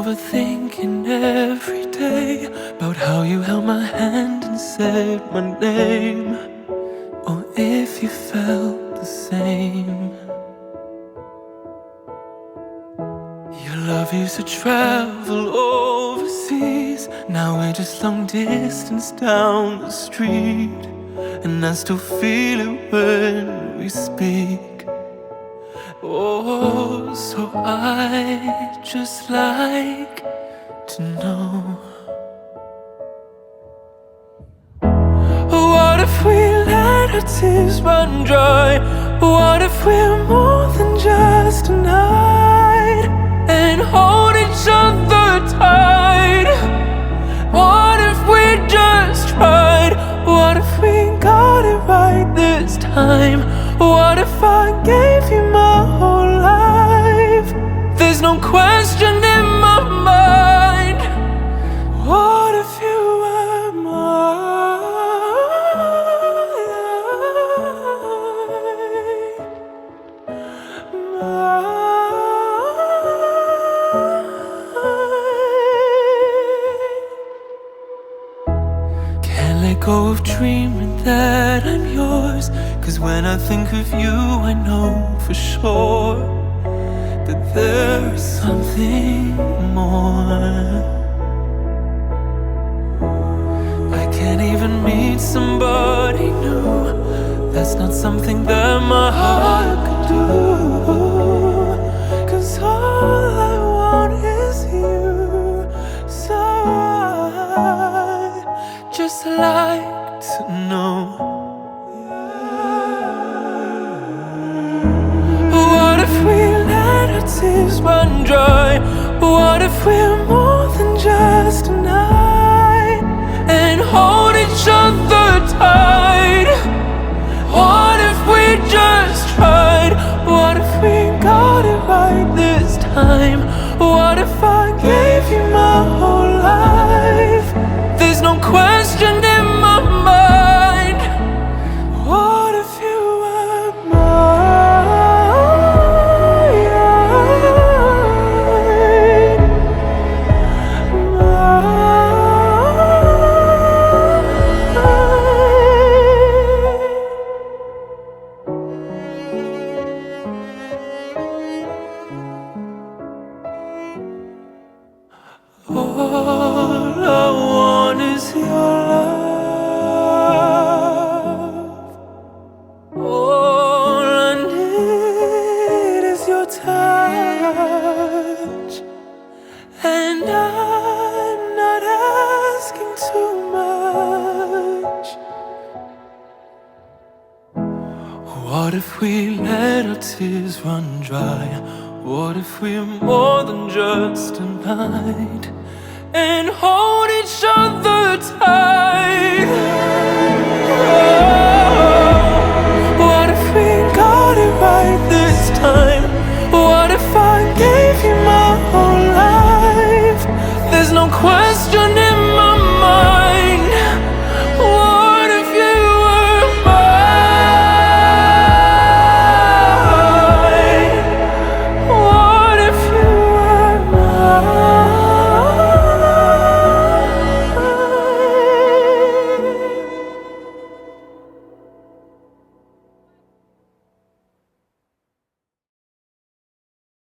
overthinking every day about how you held my hand and said my name, or if you felt the same. Your love used to travel overseas, now we're just long distance down the street, and I still feel it when we speak. Oh, so I'd just like to know, what if we let our tears run dry? What if we're more than just a night and hold each other tight? What if we just tried? What if we got it right this time? What if I gave you my whole life? There's no question in my mind. What if you were mine? Can't let go of dreaming that I'm yours, 'cause when I think of you I know for sure that there is something more. I can't even meet somebody new, that's not something that my heart could do, 'cause all I want is you. So I'd just like to know, what if we let our tears run dry? What if we're more than just a night and hold each other tight? What if we just tried? What if we got it right this time? What if I gave you my whole life? There's no question in my mind. What if you were all I want is your love. All I need is your touch, and I'm not asking too much. What if we let our tears run dry? What if we're more than just a night and hold each other tight?